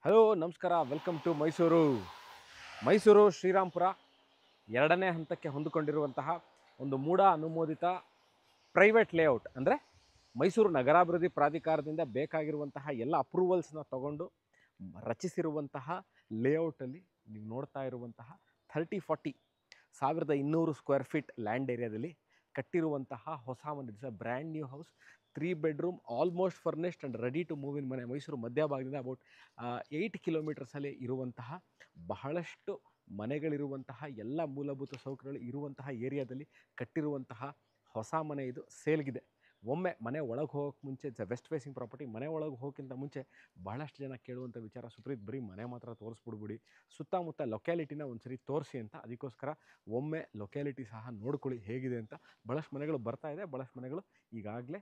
Hello ನಮಸ್ಕಾರ, welcome to Mysuru Srirampura ಎರಡನೇ ಹಂತಕ್ಕೆ ಹೊಂದಿಕೊಂಡಿರುವಂತಹ ಒಂದು ಮೂಡ ಅನುಮೋದಿತ ಪ್ರೈವೇಟ್ ಲೇಔಟ್. ಅಂದರೆ ಮೈಸೂರು ನಗರಾಭಿವೃದ್ಧಿ ಪ್ರಾಧಿಕಾರದಿಂದ ಬೇಕಾಗಿರುವಂತಹ ಎಲ್ಲ ಅಪ್ರೂವಲ್ಸ್ನ ತಗೊಂಡು ರಚಿಸಿರುವಂತಹ ಲೇಔಟಲ್ಲಿ ನೀವು ನೋಡ್ತಾ ಇರುವಂತಹ 1200 ಸ್ಕ್ವೇರ್ ಫೀಟ್ ಲ್ಯಾಂಡ್ ಏರಿಯಾದಲ್ಲಿ ಕಟ್ಟಿರುವಂತಹ ಹೊಸ ಮನೆ. It's a brand new house, 3 bedroom, almost furnished and ready to move in ಮನೆ. ಮೈಸೂರು ಮಧ್ಯಭಾಗದಿಂದ ಅಬೌಟ್ 8 ಕಿಲೋಮೀಟರ್ಸಲ್ಲಿ ಇರುವಂತಹ ಬಹಳಷ್ಟು ಮನೆಗಳಿರುವಂತಹ ಎಲ್ಲ ಮೂಲಭೂತ ಸೌಕರ್ಯಗಳು ಇರುವಂತಹ ಏರಿಯಾದಲ್ಲಿ ಕಟ್ಟಿರುವಂತಹ ಹೊಸ ಮನೆ ಇದು ಸೇಲ್ಗಿದೆ. ಒಮ್ಮೆ ಮನೆ ಒಳಗೆ ಹೋಗೋಕ್ಕೆ ಮುಂಚೆ, it's a west facing property, ಮನೆ ಒಳಗೆ ಹೋಗೋಕ್ಕಿಂತ ಮುಂಚೆ ಬಹಳಷ್ಟು ಜನ ಕೇಳುವಂಥ ವಿಚಾರ, ಸುಪ್ರೀತ್ ಬರೀ ಮನೆ ಮಾತ್ರ ತೋರಿಸ್ಬಿಡ್ಬಿಡಿ, ಸುತ್ತಮುತ್ತ ಲೊಕ್ಯಾಲಿಟಿನ ಒಂದ್ಸರಿ ತೋರಿಸಿ ಅಂತ. ಅದಕ್ಕೋಸ್ಕರ ಒಮ್ಮೆ ಲೊಕ್ಯಾಲಿಟಿ ಸಹ ನೋಡ್ಕೊಳ್ಳಿ ಹೇಗಿದೆ ಅಂತ. ಭಾಳಷ್ಟು ಮನೆಗಳು ಬರ್ತಾ ಇದೆ, ಭಾಳಷ್ಟು ಮನೆಗಳು ಈಗಾಗಲೇ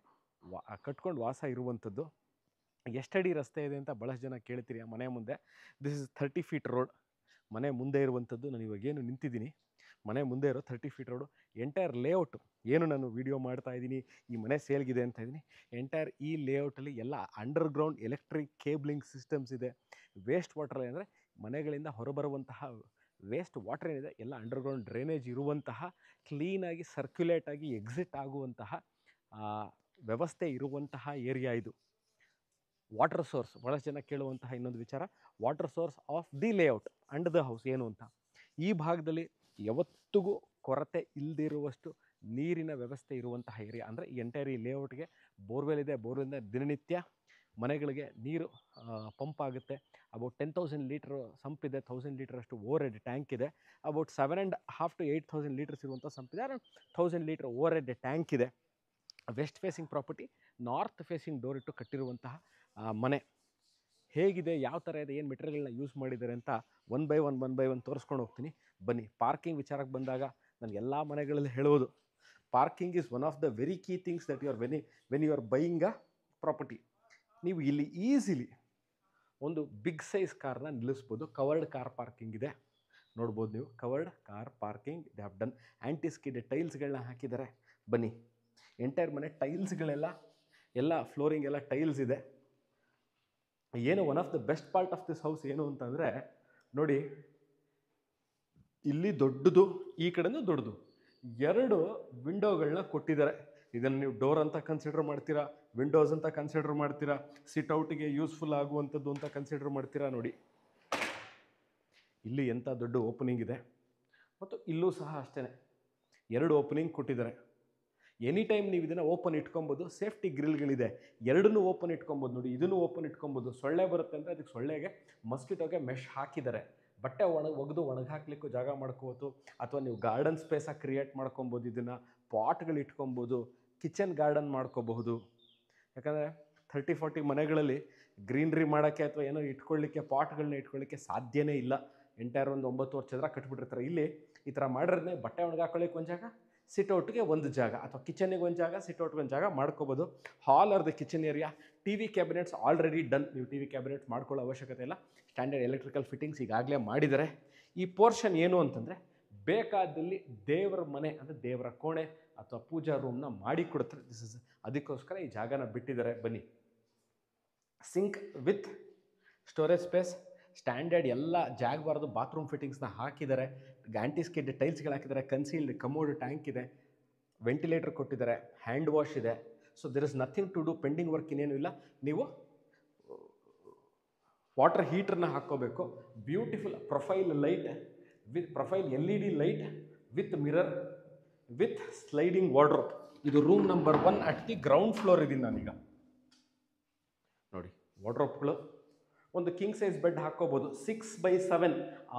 ಕಟ್ಕೊಂಡು ವಾಸ ಇರುವಂಥದ್ದು. ಎಷ್ಟಡಿ ರಸ್ತೆ ಇದೆ ಅಂತ ಭಾಳಷ್ಟು ಜನ ಕೇಳ್ತೀರಿ ಆ ಮನೆ ಮುಂದೆ. This is 30 feet road. ಮನೆ ಮುಂದೆ ಇರುವಂಥದ್ದು. ನಾನು ಇವಾಗೇನು ನಿಂತಿದ್ದೀನಿ, ಮನೆ ಮುಂದೆ ಇರೋ 30 ಫೀಟ್ ರೋಡು. ಎಂಟೈರ್ ಲೇಔಟು ಏನು ನಾನು ವೀಡಿಯೋ ಮಾಡ್ತಾ ಇದ್ದೀನಿ, ಈ ಮನೆ ಸೇಲ್ಗಿದೆ ಅಂತ ಇದ್ದೀನಿ, ಎಂಟೈರ್ ಈ ಲೇಔಟಲ್ಲಿ ಎಲ್ಲ ಅಂಡರ್ಗ್ರೌಂಡ್ ಎಲೆಕ್ಟ್ರಿಕ್ ಕೇಬ್ಲಿಂಗ್ ಸಿಸ್ಟಮ್ಸ್ ಇದೆ. ವೇಸ್ಟ್ ವಾಟರ್ ಅಂದರೆ ಮನೆಗಳಿಂದ ಹೊರಬರುವಂತಹ ವೇಸ್ಟ್ ವಾಟರ್ ಏನಿದೆ ಎಲ್ಲ ಅಂಡರ್ಗ್ರೌಂಡ್ ಡ್ರೈನೇಜ್ ಇರುವಂತಹ, ಕ್ಲೀನಾಗಿ ಸರ್ಕ್ಯುಲೇಟ್ ಆಗಿ ಎಕ್ಸಿಟ್ ಆಗುವಂತಹ ವ್ಯವಸ್ಥೆ ಇರುವಂತಹ ಏರಿಯಾ ಇದು. ವಾಟರ್ ಸೋರ್ಸ್, ಭಾಳಷ್ಟು ಜನ ಕೇಳುವಂತಹ ಇನ್ನೊಂದು ವಿಚಾರ, water source of the layout and the house ಏನು ಅಂತ. ಈ ಭಾಗದಲ್ಲಿ ಯಾವತ್ತಿಗೂ ಕೊರತೆ ಇಲ್ಲದಿರುವಷ್ಟು ನೀರಿನ ವ್ಯವಸ್ಥೆ ಇರುವಂತಹ ಏರಿಯಾ. ಅಂದರೆ ಈ ಎಂಟೈರ್ ಈ ಲೇಔಟ್ಗೆ ಬೋರ್ವೆಲ್ ಇದೆ. ಬೋರ್ವೆಲ್ನ ದಿನನಿತ್ಯ ಮನೆಗಳಿಗೆ ನೀರು ಪಂಪ್ ಆಗುತ್ತೆ. ಅಬೌಟ್ 10,000 ಲೀಟ್ರ್ ಸಂಪ್ ಇದೆ, 1000 ಲೀಟರ್ ಅಷ್ಟು ಓವರ್ ಹೆಡ್ ಟ್ಯಾಂಕ್ ಇದೆ. ಅಬೌಟ್ 7.5 to 8,000 ಲೀಟರ್ಸ್ ಇರುವಂಥ ಸಂಪ್ ಇದೆ. Around 1000 litre over head tank ಇದೆ. West facing property, north facing door ಇಟ್ಟು ಕಟ್ಟಿರುವಂತಹ ಮನೆ ಹೇಗಿದೆ, ಯಾವ ಥರ ಇದೆ, ಏನು ಮೆಟೀರಿಯಲ್ನ ಯೂಸ್ ಮಾಡಿದ್ದಾರೆ ಅಂತ ಒನ್ ಬೈ ಒನ್ ತೋರಿಸ್ಕೊಂಡು ಹೋಗ್ತೀನಿ ಬನ್ನಿ. ಪಾರ್ಕಿಂಗ್ ವಿಚಾರಕ್ಕೆ ಬಂದಾಗ ನಾನು ಎಲ್ಲ ಮನೆಗಳಲ್ಲಿ ಹೇಳೋದು, parking is one of the very key things that when you are buying a property. ನೀವು ಇಲ್ಲಿ ಈಸಿಲಿ ಒಂದು ಬಿಗ್ ಸೈಜ್ ಕಾರ್ನ ನಿಲ್ಲಿಸ್ಬೋದು. ಕವರ್ಡ್ ಕಾರ್ ಪಾರ್ಕಿಂಗ್ ಇದೆ, ನೋಡ್ಬೋದು ನೀವು. Covered car parking they have done. Anti skid ಟೈಲ್ಸ್ಗಳನ್ನ ಹಾಕಿದ್ದಾರೆ. ಬನ್ನಿ, ಎಂಟೈರ್ ಮನೆ ಟೈಲ್ಸ್ಗಳೆಲ್ಲ, ಎಲ್ಲ ಫ್ಲೋರಿಂಗ್ ಎಲ್ಲ ಟೈಲ್ಸ್ ಇದೆ. ಏನು one of the best part of this house ಏನು ಅಂತಂದರೆ, ನೋಡಿ ಇಲ್ಲಿ ದೊಡ್ಡದು, ಈ ಕಡೆನೂ ದೊಡ್ಡದು, 2 ವಿಂಡೋಗಳನ್ನ ಕೊಟ್ಟಿದ್ದಾರೆ. ಇದನ್ನು ನೀವು ಡೋರ್ ಅಂತ ಕನ್ಸಿಡರ್ ಮಾಡ್ತೀರಾ, ವಿಂಡೋಸ್ ಅಂತ ಕನ್ಸಿಡರ್ ಮಾಡ್ತೀರಾ, ಸಿಟ್ಔಟ್ಗೆ ಯೂಸ್ಫುಲ್ ಆಗುವಂಥದ್ದು ಅಂತ ಕನ್ಸಿಡರ್ ಮಾಡ್ತೀರಾ. ನೋಡಿ ಇಲ್ಲಿ ಎಂಥ ದೊಡ್ಡ ಓಪನಿಂಗ್ ಇದೆ, ಮತ್ತು ಇಲ್ಲೂ ಸಹ ಅಷ್ಟೇ 2 ಓಪನಿಂಗ್ ಕೊಟ್ಟಿದ್ದಾರೆ. ಎನಿ ಟೈಮ್ ನೀವು ಇದನ್ನು ಓಪನ್ ಇಟ್ಕೊಬೋದು. ಸೇಫ್ಟಿ ಗ್ರಿಲ್ಗಳಿದೆ, ಎರಡನ್ನೂ ಓಪನ್ ಇಟ್ಕೊಬೋದು. ನೋಡಿ ಇದನ್ನು ಓಪನ್ ಇಟ್ಕೊಬೋದು. ಸೊಳ್ಳೆ ಬರುತ್ತೆ ಅಂದರೆ ಅದಕ್ಕೆ ಸೊಳ್ಳೆಗೆ ಮಸ್ಕಿಟೋಗೆ ಮೆಶ್ ಹಾಕಿದ್ದಾರೆ. ಬಟ್ಟೆ ಒಗೆದು ಒಣಗಾಕ್ಲಿಕ್ಕೂ ಜಾಗ ಮಾಡ್ಕೋಬೋದು. ಅಥವಾ ನೀವು ಗಾರ್ಡನ್ ಸ್ಪೇಸಾಗಿ ಕ್ರಿಯೇಟ್ ಮಾಡ್ಕೊಬೋದು. ಇದನ್ನು ಪಾಟ್ಗಳು ಇಟ್ಕೊಬೋದು, ಕಿಚನ್ ಗಾರ್ಡನ್ ಮಾಡ್ಕೋಬಹುದು. ಯಾಕಂದರೆ 30-40 ಮನೆಗಳಲ್ಲಿ ಗ್ರೀನ್ರಿ ಮಾಡೋಕ್ಕೆ ಅಥವಾ ಏನೋ ಇಟ್ಕೊಳ್ಳಿಕ್ಕೆ ಪಾಟ್ಗಳನ್ನ ಇಟ್ಕೊಳ್ಳಿಕ್ಕೆ ಸಾಧ್ಯನೇ ಇಲ್ಲ. ಎಂಟೈರ್ ಒಂದು 9 ಚದರ ಕಟ್ಬಿಟ್ಟಿರ್ತಾರೆ. ಇಲ್ಲಿ ಈ ಥರ ಮಾಡಿದ್ರೆ ಬಟ್ಟೆ ಒಣಗಾಕೊಳ್ಳಿಕ್ಕೆ ಒಂದು ಜಾಗ, ಸಿಟ್ಔಟ್ಗೆ ಒಂದು ಜಾಗ, ಅಥವಾ ಕಿಚನಿಗೆ ಒಂದು ಜಾಗ, ಸಿಟ್ಔಟ್ಗೆ ಒಂದು ಜಾಗ ಮಾಡ್ಕೋಬೋದು. Hall or the kitchen area. T V cabinets already done. ನೀವು ಟಿ ವಿ ಕ್ಯಾಬಿನೆಟ್ಸ್ ಮಾಡ್ಕೊಳ್ಳೋ ಅವಶ್ಯಕತೆ ಇಲ್ಲ. ಸ್ಟ್ಯಾಂಡರ್ಡ್ ಎಲೆಕ್ಟ್ರಿಕಲ್ ಫಿಟ್ಟಿಂಗ್ಸ್ ಈಗಾಗಲೇ ಮಾಡಿದ್ದಾರೆ. ಈ ಪೋರ್ಷನ್ ಏನು ಅಂತಂದರೆ, ಬೇಕಾದಲ್ಲಿ ದೇವರ ಮನೆ ಅಂದರೆ ದೇವರ ಕೋಣೆ ಅಥವಾ ಪೂಜಾ ರೂಮ್ನ ಮಾಡಿ ಕೊಡ್ತಾರೆ. ಅದಕ್ಕೋಸ್ಕರ ಈ ಜಾಗನ ಬಿಟ್ಟಿದ್ದಾರೆ. ಬನ್ನಿ, sink with storage space, standard ಎಲ್ಲ ಜಾಗಬಾರ್ದು ಬಾತ್ರೂಮ್ ಫಿಟ್ಟಿಂಗ್ಸ್ನ ಹಾಕಿದ್ದಾರೆ. ಆ್ಯಂಟಿ ಸ್ಕಿಡ್ ಟೈಲ್ಸ್ಗಳು ಹಾಕಿದ್ದಾರೆ. ಕನ್ಸೀಲ್ಡ್ ಕಮೋಡ್ ಟ್ಯಾಂಕ್ ಇದೆ, ವೆಂಟಿಲೇಟರ್ ಕೊಟ್ಟಿದ್ದಾರೆ, ಹ್ಯಾಂಡ್ ವಾಶ್ ಇದೆ. So there is nothing to do. Pending work ಇನ್ನೇನು ಇಲ್ಲ. ನೀವು ವಾಟರ್ ಹೀಟರ್ನ ಹಾಕ್ಕೋಬೇಕು. Beautiful profile light with profile LED light with mirror with sliding wardrobe. ಇದು room number 1 at the ground floor ಇದ್ದೀನಿ ನಾನೀಗ. ನೋಡಿ ವಾರ್ಡ್ರೋಬ್ಗಳು. ಒಂದು ಕಿಂಗ್ ಸೈಜ್ ಬೆಡ್ ಹಾಕ್ಕೋಬೋದು. 6x7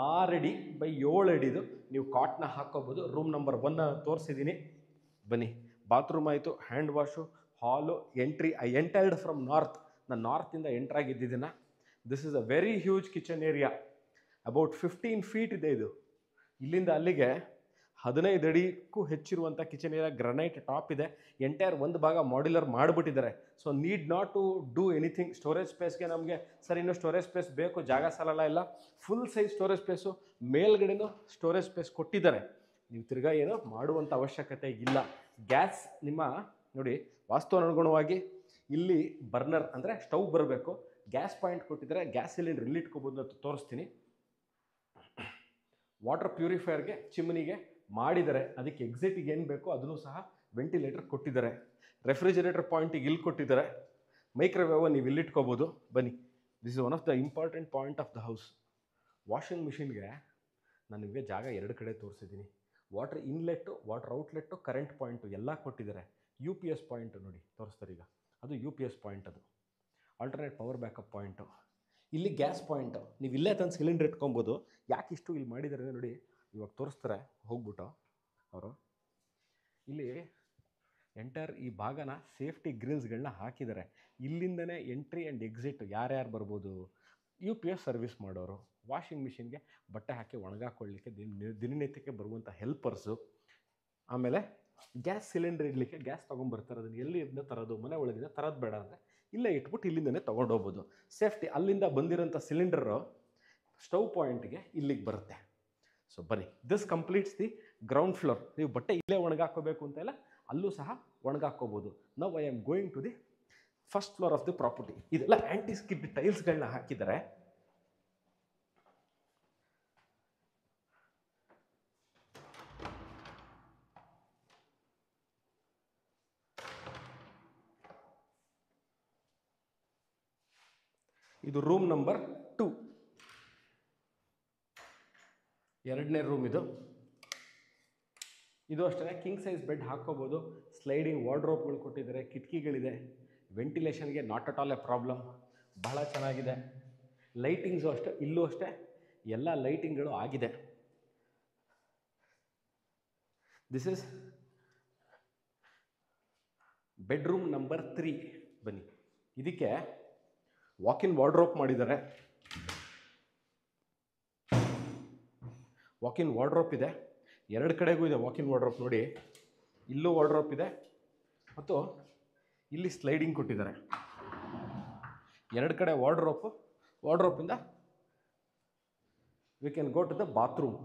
6 ಅಡಿ ಬೈ 7 ಅಡಿದು ನೀವು ಕಾಟ್ನ ಹಾಕ್ಕೋಬೋದು. ರೂಮ್ ನಂಬರ್ 1 ತೋರಿಸಿದ್ದೀನಿ. ಬನ್ನಿ, ಬಾತ್ರೂಮ್ ಆಯಿತು, hand wash, hall, entry. I entered from north. ನಾನು ನಾರ್ತಿಂದ ಎಂಟ್ರಾಗಿದ್ದಿದ್ದನ್ನು. This is a very huge kitchen area. About 15 feet ಇದೆ ಇದು. ಇಲ್ಲಿಂದ ಅಲ್ಲಿಗೆ 15 ಅಡಿಗೂ ಹೆಚ್ಚಿರುವಂಥ ಕಿಚನ್ ಏರಿಯಾ. ಗ್ರನೈಟ್ ಟಾಪ್ ಇದೆ. ಎಂಟೈರ್ ಒಂದು ಭಾಗ ಮಾಡ್ಯುಲರ್ ಮಾಡಿಬಿಟ್ಟಿದ್ದಾರೆ. So need not to do anything. Storage ಸ್ಪೇಸ್ಗೆ ನಮಗೆ ಸರ್ ಇನ್ನೂ ಸ್ಟೋರೇಜ್ ಸ್ಪೇಸ್ ಬೇಕು, ಜಾಗ ಸಾಲಲ್ಲ, ಇಲ್ಲ, ಫುಲ್ ಸೈಜ್ ಸ್ಟೋರೇಜ್ ಸ್ಪೇಸು. ಮೇಲ್ಗಡೆನೂ ಸ್ಟೋರೇಜ್ ಸ್ಪೇಸ್ ಕೊಟ್ಟಿದ್ದಾರೆ. ನೀವು ತಿರ್ಗಾ ಏನೋ ಮಾಡುವಂಥ ಅವಶ್ಯಕತೆ ಇಲ್ಲ. ಗ್ಯಾಸ್ ನಿಮ್ಮ ನೋಡಿ ವಾಸ್ತು ಅನುಗುಣವಾಗಿ ಇಲ್ಲಿ ಬರ್ನರ್ ಅಂದರೆ ಸ್ಟವ್ ಬರಬೇಕು. ಗ್ಯಾಸ್ ಪಾಯಿಂಟ್ ಕೊಟ್ಟಿದ್ದಾರೆ. ಗ್ಯಾಸ್ ಸಿಲಿಂಡರ್ ಇಲ್ಲಿ ಇಟ್ಕೋಬೋದು ಅಂತ ತೋರಿಸ್ತೀನಿ. ವಾಟರ್ ಪ್ಯೂರಿಫೈಯರ್ಗೆ ಚಿಮ್ನಿಗೆ ಮಾಡಿದ್ದಾರೆ. ಅದಕ್ಕೆ ಎಕ್ಸಿಟಿಗೆ ಏನು ಬೇಕೋ ಅದನ್ನು ಸಹ ವೆಂಟಿಲೇಟರ್ ಕೊಟ್ಟಿದ್ದಾರೆ. ರೆಫ್ರಿಜರೇಟರ್ ಪಾಯಿಂಟಿಗೆ ಇಲ್ಲಿ ಕೊಟ್ಟಿದ್ದಾರೆ. ಮೈಕ್ರೋವೇವ್ ನೀವು ಇಲ್ಲಿ ಇಟ್ಕೋಬೋದು. ಬನ್ನಿ, this is one of the important point of the house. Washing ಮಿಷಿನ್ಗೆ ನಾನು ನಿಮಗೆ ಜಾಗ ಎರಡು ಕಡೆ ತೋರಿಸಿದ್ದೀನಿ. Water inlet, water outlet, current point ಎಲ್ಲ ಕೊಟ್ಟಿದ್ದಾರೆ. UPS ಪಾಯಿಂಟು ನೋಡಿ ತೋರಿಸ್ತಾರೆ ಈಗ, ಅದು UPS ಪಾಯಿಂಟ್, ಅದು ಆಲ್ಟರ್ನೇಟ್ ಪವರ್ ಬ್ಯಾಕಪ್ ಪಾಯಿಂಟು. ಇಲ್ಲಿ ಗ್ಯಾಸ್ ಪಾಯಿಂಟು, ನೀವು ಇಲ್ಲೇ ತಂದು ಸಿಲಿಂಡರ್ ಇಟ್ಕೊಬೋದು. ಯಾಕಿಷ್ಟು ಇಲ್ಲಿ ಮಾಡಿದ್ದಾರೆ ನೋಡಿ, ಇವಾಗ ತೋರಿಸ್ತಾರೆ ಹೋಗ್ಬಿಟ್ಟು ಅವರು. ಇಲ್ಲಿ ಎಂಟೈರ್ ಈ ಭಾಗನ ಸೇಫ್ಟಿ ಗ್ರಿಲ್ಸ್ಗಳನ್ನ ಹಾಕಿದ್ದಾರೆ. ಇಲ್ಲಿಂದನೇ ಎಂಟ್ರಿ ಆ್ಯಂಡ್ ಎಕ್ಸಿಟ್ ಯಾರ್ಯಾರು ಬರ್ಬೋದು? UPS ಸರ್ವಿಸ್ ಮಾಡೋರು, ವಾಷಿಂಗ್ ಮಿಷಿನ್ಗೆ ಬಟ್ಟೆ ಹಾಕಿ ಒಣಗಾಕೊಳ್ಳಿಕ್ಕೆ ದಿನನಿತ್ಯಕ್ಕೆ ಬರುವಂಥ ಹೆಲ್ಪರ್ಸು, ಆಮೇಲೆ ಗ್ಯಾಸ್ ಸಿಲಿಂಡರ್ ಇಡಲಿಕ್ಕೆ ಗ್ಯಾಸ್ ತೊಗೊಂಬರ್ತಾರೆ. ಅದನ್ನು ಎಲ್ಲಿ ಇದನ್ನ ತರೋದು, ಮನೆ ಒಳಗಿಂದ ತರೋದು ಬೇಡ ಅಂದರೆ ಇಲ್ಲೇ ಇಟ್ಬಿಟ್ಟು ಇಲ್ಲಿಂದನೇ ತೊಗೊಂಡೋಗ್ಬೋದು. ಸೇಫ್ಟಿ ಅಲ್ಲಿಂದ ಬಂದಿರೋಂಥ ಸಿಲಿಂಡರು ಸ್ಟವ್ ಪಾಯಿಂಟ್ಗೆ ಇಲ್ಲಿಗೆ ಬರುತ್ತೆ. ಸೊ ಬನ್ನಿ, this completes the ground floor. ನೀವು ಬಟ್ಟೆ ಇಲ್ಲೇ ಒಣಗಾಕೋಬೇಕು ಅಂತ ಇಲ್ಲ, ಅಲ್ಲೂ ಸಹ ಒಣಗಾಕೋಬೋದು. Now I am going to the first floor of the property. ಇದೆಲ್ಲ ಆ್ಯಂಟಿ ಸ್ಕಿಡ್ ಟೈಲ್ಸ್ಗಳನ್ನ ಹಾಕಿದ್ದಾರೆ. ಇದು ರೂಮ್ ನಂಬರ್ 2, ಎರಡನೇ ರೂಮ್ ಇದು. ಇದು ಅಷ್ಟೇ ಕಿಂಗ್ ಸೈಜ್ ಬೆಡ್ ಹಾಕ್ಕೋಬೋದು. ಸ್ಲೈಡಿಂಗ್ ವಾರ್ಡ್ರೋಬ್ಗಳು ಕೊಟ್ಟಿದ್ದಾರೆ, ಕಿಟಕಿಗಳಿದೆ. ವೆಂಟಿಲೇಷನ್ಗೆ not at all a problem, ಬಹಳ ಚೆನ್ನಾಗಿದೆ. ಲೈಟಿಂಗ್ಸು ಅಷ್ಟೇ, ಇಲ್ಲೂ ಅಷ್ಟೇ ಎಲ್ಲ ಲೈಟಿಂಗ್ಗಳು ಆಗಿದೆ. This is bedroom number 3. ಬನ್ನಿ, ಇದಕ್ಕೆ ವಾಕಿನ್ ವಾರ್ಡ್ರೋಬ್ ಮಾಡಿದ್ದಾರೆ. ವಾಕಿನ್ ವಾರ್ಡ್ರೋಬ್ ಇದೆ, ಎರಡು ಕಡೆಗೂ ಇದೆ ವಾಕಿನ್ ವಾರ್ಡ್ರೋಬ್. ನೋಡಿ, ಇಲ್ಲೂ ವಾರ್ಡ್ರೋಬ್ ಇದೆ ಮತ್ತು ಇಲ್ಲಿ ಸ್ಲೈಡಿಂಗ್ ಕೊಟ್ಟಿದ್ದಾರೆ. ಎರಡು ಕಡೆ ವಾರ್ಡ್ರೋಬಿಂದ we can go to the bathroom.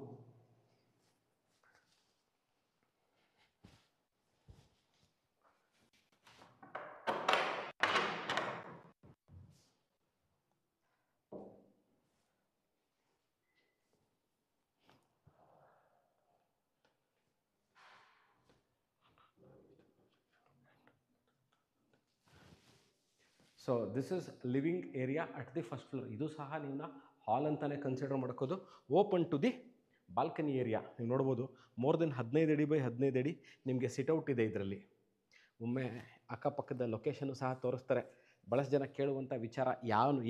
So this is living area at the first floor. ಇದು ಸಹ ನೀವು ಹಾಲ್ ಅಂತಲೇ ಕನ್ಸಿಡರ್ ಮಾಡ್ಕೋದು. Open to the balcony area. ನೀವು ನೋಡ್ಬೋದು, ಮೋರ್ ದೆನ್ 15 ಅಡಿ ಬೈ 15 ಅಡಿ ನಿಮಗೆ ಸಿಟೌಟ್ ಇದೆ ಇದರಲ್ಲಿ. ಒಮ್ಮೆ ಅಕ್ಕಪಕ್ಕದ ಲೊಕೇಶನ್ನು ಸಹ ತೋರಿಸ್ತಾರೆ. ಭಾಳಷ್ಟು ಜನ ಕೇಳುವಂಥ ವಿಚಾರ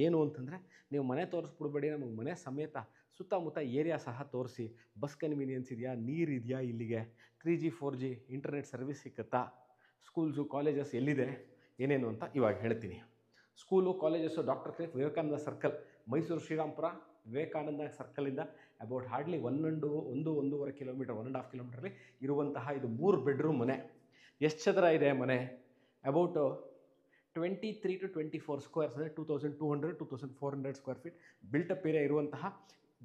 ಏನು ಅಂತಂದರೆ, ನೀವು ಮನೆ ತೋರಿಸ್ಬಿಡ್ಬೇಡಿ, ನಮಗೆ ಮನೆ ಸಮೇತ ಸುತ್ತಮುತ್ತ ಏರಿಯಾ ಸಹ ತೋರಿಸಿ. ಬಸ್ ಕನ್ವೀನಿಯನ್ಸ್ ಇದೆಯಾ, ನೀರು ಇದೆಯಾ, ಇಲ್ಲಿಗೆ 3G 4G ಇಂಟರ್ನೆಟ್ ಸರ್ವಿಸ್ ಸಿಕ್ಕತ್ತಾ, ಸ್ಕೂಲ್ಸು ಕಾಲೇಜಸ್ ಎಲ್ಲಿದೆ, ಏನೇನು ಅಂತ ಇವಾಗ ಹೇಳ್ತೀನಿ. School colleges doctor K Vivekananda circle, Mysuru Srirampura Vivekananda ಸರ್ಕಲಿಂದ ಅಬೌಟ್ ಹಾರ್ಡ್ಲಿ 1.5 ಕಿಲೋಮೀಟರ್, 1.5 ಕಿಲೋಮೀಟ್ರಲ್ಲಿ ಇರುವಂತಹ ಇದು 3 ಬೆಡ್ರೂಮ್ ಮನೆ. ಎಷ್ಟು ಚದರ ಇದೆ ಮನೆ? ಅಬೌಟ್ 23 to 24 ಸ್ಕ್ವೇರ್ಸ್, ಅಂದರೆ 2200-2400 ಸ್ಕ್ವೇರ್ ಫೀಟ್ ಬಿಲ್ಟಪ್ ಏರಿಯಾ ಇರುವಂತಹ.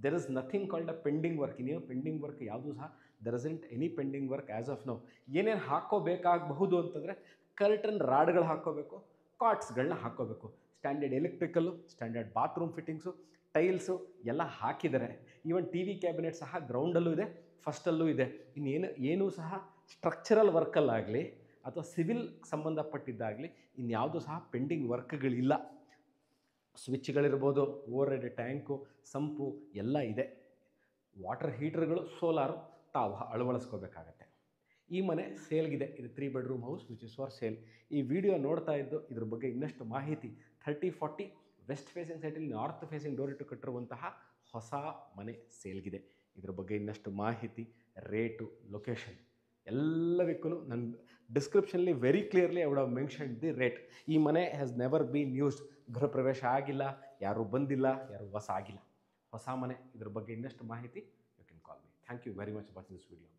There is nothing called a pending work. ಇನ್ನೇನು ಪೆಂಡಿಂಗ್ ವರ್ಕ್ ಯಾವುದೂ ಸಹ there isn't any pending work as of now. ಏನೇನು ಹಾಕ್ಕೋಬೇಕಾಗಬಹುದು ಅಂತಂದರೆ, ಕರ್ಟನ್ ರಾಡ್ಗಳು ಹಾಕ್ಕೋಬೇಕು, ಕಾಟ್ಸ್ಗಳನ್ನ ಹಾಕ್ಕೋಬೇಕು, standard electrical, standard bathroom fittings, tiles ಎಲ್ಲ ಹಾಕಿದ್ದಾರೆ. ಈವನ್ TV ಕ್ಯಾಬಿನೆಟ್ ಸಹ ಗ್ರೌಂಡಲ್ಲೂ ಇದೆ, ಫಸ್ಟಲ್ಲೂ ಇದೆ. ಏನೂ ಸಹ ಸ್ಟ್ರಕ್ಚರಲ್ ವರ್ಕಲ್ಲಾಗಲಿ ಅಥವಾ ಸಿವಿಲ್ ಸಂಬಂಧಪಟ್ಟಿದ್ದಾಗಲಿ ಇನ್ಯಾವುದೂ ಸಹ ಪೆಂಡಿಂಗ್ ವರ್ಕ್ಗಳಿಲ್ಲ. ಸ್ವಿಚ್ಗಳಿರ್ಬೋದು, ಓವರ್ ಹೆಡ್ ಟ್ಯಾಂಕು, ಸಂಪು ಎಲ್ಲ ಇದೆ. ವಾಟರ್ ಹೀಟರ್ಗಳು, ಸೋಲಾರು ತಾವು ಅಳವಡಿಸ್ಕೋಬೇಕಾಗತ್ತೆ. ಈ ಮನೆ ಸೇಲ್ಗಿದೆ. ಇದು 3 bedroom house which is for sale. ಈ ವಿಡಿಯೋ ನೋಡ್ತಾ ಇದ್ದು ಇದ್ರ ಬಗ್ಗೆ ಇನ್ನಷ್ಟು ಮಾಹಿತಿ, 30-40 ವೆಸ್ಟ್ ಫೇಸಿಂಗ್ ಸೈಟಲ್ಲಿ ನಾರ್ತ್ ಫೇಸಿಂಗ್ ಡೋರ್ ಇಟ್ಟು ಕಟ್ಟಿರುವಂತಹ ಹೊಸ ಮನೆ ಸೇಲ್ಗಿದೆ. ಇದ್ರ ಬಗ್ಗೆ ಇನ್ನಷ್ಟು ಮಾಹಿತಿ, ರೇಟು, ಲೊಕೇಶನ್ ಎಲ್ಲದಕ್ಕೂ ನನ್ನ ಡಿಸ್ಕ್ರಿಪ್ಷನ್ಲಿ very clearly I would have mentioned the rate. ಈ ಮನೆ ಹ್ಯಾಸ್ ನೆವರ್ ಬೀನ್ ಯೂಸ್ಡ್. ಗೃಹ ಪ್ರವೇಶ ಆಗಿಲ್ಲ, ಯಾರೂ ಬಂದಿಲ್ಲ, ಯಾರೂ ವಾಸ ಆಗಿಲ್ಲ. ಹೊಸ ಮನೆ. ಇದ್ರ ಬಗ್ಗೆ ಇನ್ನಷ್ಟು ಮಾಹಿತಿ you can call me. Thank you very much watching this video.